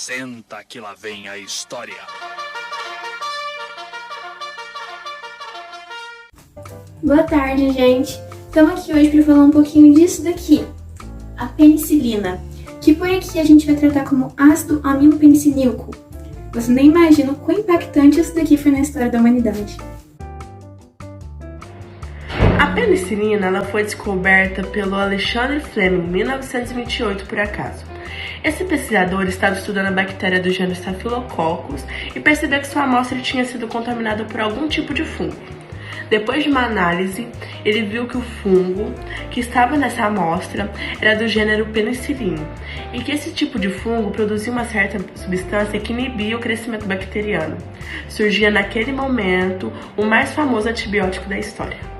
Senta que lá vem a história. Boa tarde, gente. Estamos aqui hoje para falar um pouquinho disso daqui, a penicilina, que por aqui a gente vai tratar como ácido aminopenicilínico. Você nem imagina o quão impactante isso daqui foi na história da humanidade. A penicilina ela foi descoberta pelo Alexander Fleming em 1928 por acaso. Esse pesquisador estava estudando a bactéria do gênero Staphylococcus e percebeu que sua amostra tinha sido contaminada por algum tipo de fungo. Depois de uma análise, ele viu que o fungo que estava nessa amostra era do gênero Penicillium e que esse tipo de fungo produzia uma certa substância que inibia o crescimento bacteriano. Surgia naquele momento o mais famoso antibiótico da história.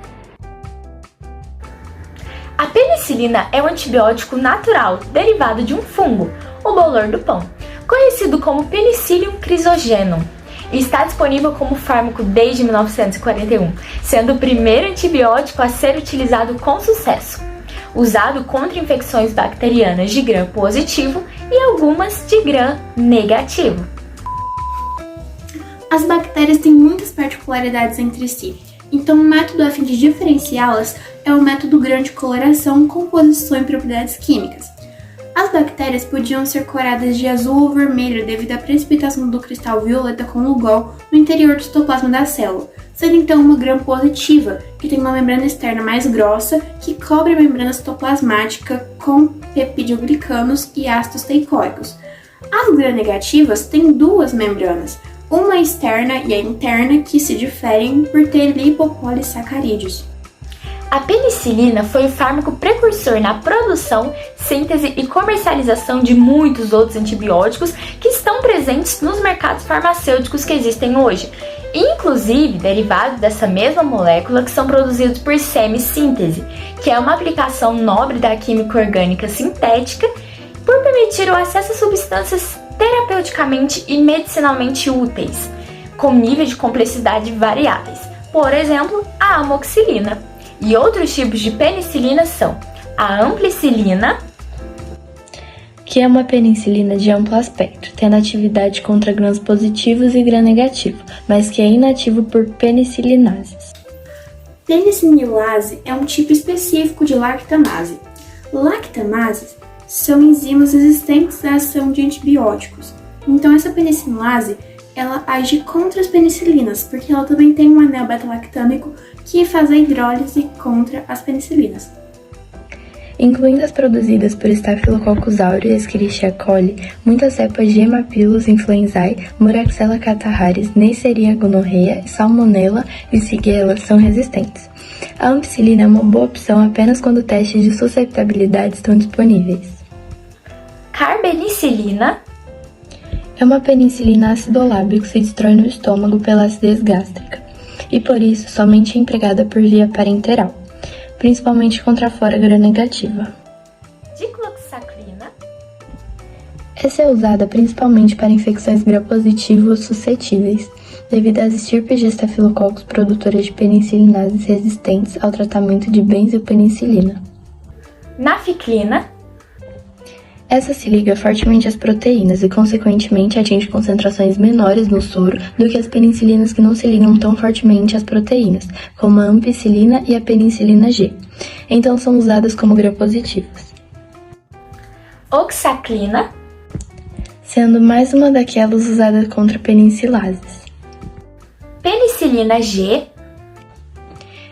A penicilina é um antibiótico natural derivado de um fungo, o bolor do pão, conhecido como Penicillium chrysogenum, e está disponível como fármaco desde 1941, sendo o primeiro antibiótico a ser utilizado com sucesso, usado contra infecções bacterianas de gram positivo e algumas de gram negativo. As bactérias têm muitas particularidades entre si. Então, o método a fim de diferenciá-las é o método grão de coloração, composição e propriedades químicas. As bactérias podiam ser coloradas de azul ou vermelho devido à precipitação do cristal violeta com Lugol no interior do citoplasma da célula, sendo então uma gram positiva, que tem uma membrana externa mais grossa que cobre a membrana citoplasmática com peptidoglicanos e ácidos teicoicos. As gram negativas têm duas membranas, uma externa e a interna, que se diferem por ter lipopolissacarídeos. A penicilina foi o fármaco precursor na produção, síntese e comercialização de muitos outros antibióticos que estão presentes nos mercados farmacêuticos que existem hoje, inclusive derivados dessa mesma molécula que são produzidos por semissíntese, que é uma aplicação nobre da química orgânica sintética por permitir o acesso a substâncias terapeuticamente e medicinalmente úteis, com níveis de complexidade variáveis. Por exemplo, a amoxicilina. E outros tipos de penicilina são a ampicilina, que é uma penicilina de amplo espectro, tendo atividade contra grãos positivos e gram negativo, mas que é inativo por penicilinases. Penicillinase é um tipo específico de lactamase. Lactamases são enzimas resistentes à ação de antibióticos. Então essa penicillinase, ela age contra as penicilinas, porque ela também tem um anel beta-lactâmico que faz a hidrólise contra as penicilinas. Incluindo as produzidas por Staphylococcus aureus e Escherichia coli, muitas cepas de Haemophilus influenzae, Moraxella catarrharis, Neisseria gonorrhea, Salmonella e Shigella são resistentes. A ampicilina é uma boa opção apenas quando testes de susceptibilidade estão disponíveis. carbenicilina é uma penicilina acidolábil que se destrói no estômago pela acidez gástrica e por isso somente é empregada por via parenteral, principalmente contra a flora gram-negativa. dicloxaclina Essa é usada principalmente para infecções gram-positivas suscetíveis, devido às estirpes de Staphylococcus produtoras de penicilinases resistentes ao tratamento de benzopenicilina. naficlina Essa se liga fortemente às proteínas e, consequentemente, atinge concentrações menores no soro do que as penicilinas que não se ligam tão fortemente às proteínas, como a ampicilina e a penicilina G. Então são usadas como gram-positivas. oxaclina Sendo mais uma daquelas usadas contra penicilases. penicilina G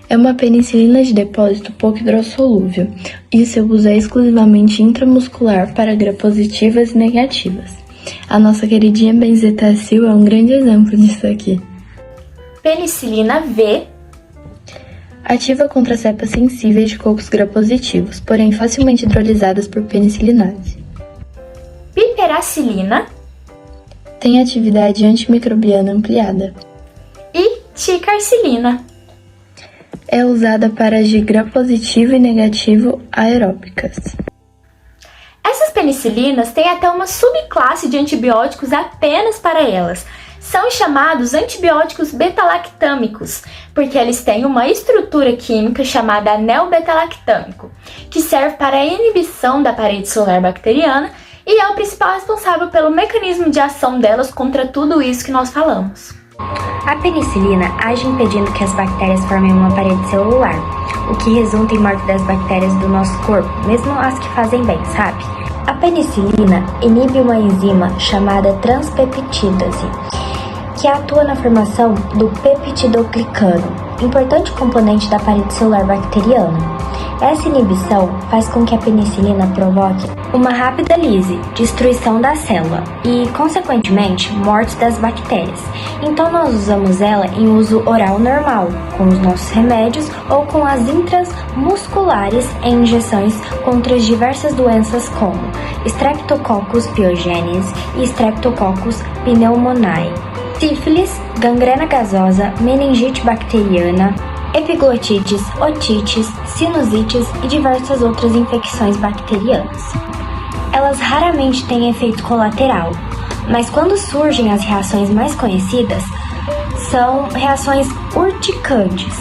É uma penicilina de depósito pouco hidrossolúvel e seu uso é exclusivamente intramuscular para gram-positivas e negativas. A nossa queridinha benzetacil é um grande exemplo disso aqui. penicilina V Ativa contra cepas sensíveis de cocos gram-positivos, porém facilmente hidrolisadas por penicilinase. piperacilina Tem atividade antimicrobiana ampliada. e ticarcilina. É usada para agir gram-positivo e negativo aeróbicas. Essas penicilinas têm até uma subclasse de antibióticos apenas para elas. São chamados antibióticos beta-lactâmicos, porque eles têm uma estrutura química chamada anel beta-lactâmico, que serve para a inibição da parede celular bacteriana e é o principal responsável pelo mecanismo de ação delas contra tudo isso que nós falamos. A penicilina age impedindo que as bactérias formem uma parede celular, o que resulta em morte das bactérias do nosso corpo, mesmo as que fazem bem, sabe? A penicilina inibe uma enzima chamada transpeptidase, que atua na formação do peptidoglicano, importante componente da parede celular bacteriana. Essa inibição faz com que a penicilina provoque uma rápida lise, destruição da célula e, consequentemente, morte das bactérias. Então nós usamos ela em uso oral normal, com os nossos remédios ou com as intramusculares em injeções contra as diversas doenças como Streptococcus pyogenes e Streptococcus pneumoniae, sífilis, gangrena gasosa, meningite bacteriana, epiglotites, otites, sinusites e diversas outras infecções bacterianas. Elas raramente têm efeito colateral, mas quando surgem as reações mais conhecidas, são reações urticantes,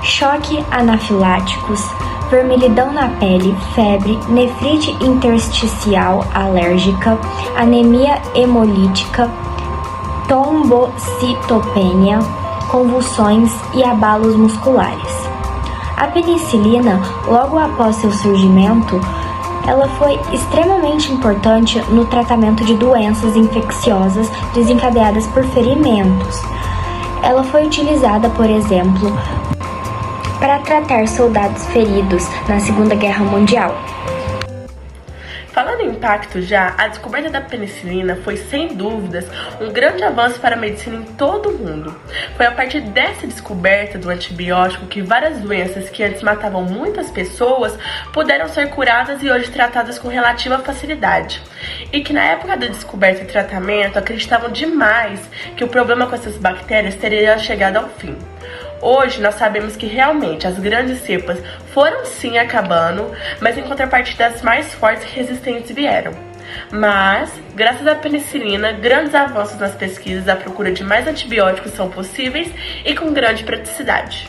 choque anafiláticos, vermelhidão na pele, febre, nefrite intersticial alérgica, anemia hemolítica, trombocitopenia, convulsões e abalos musculares. A penicilina, logo após seu surgimento, ela foi extremamente importante no tratamento de doenças infecciosas desencadeadas por ferimentos. Ela foi utilizada, por exemplo, para tratar soldados feridos na Segunda Guerra Mundial. Falando em impacto já, a descoberta da penicilina foi, sem dúvidas, um grande avanço para a medicina em todo o mundo. Foi a partir dessa descoberta do antibiótico que várias doenças que antes matavam muitas pessoas puderam ser curadas e hoje tratadas com relativa facilidade. E que na época da descoberta e tratamento acreditavam demais que o problema com essas bactérias teria chegado ao fim. Hoje nós sabemos que realmente as grandes cepas foram sim acabando, mas em contrapartida as mais fortes e resistentes vieram. Mas, graças à penicilina, grandes avanços nas pesquisas à procura de mais antibióticos são possíveis e com grande praticidade.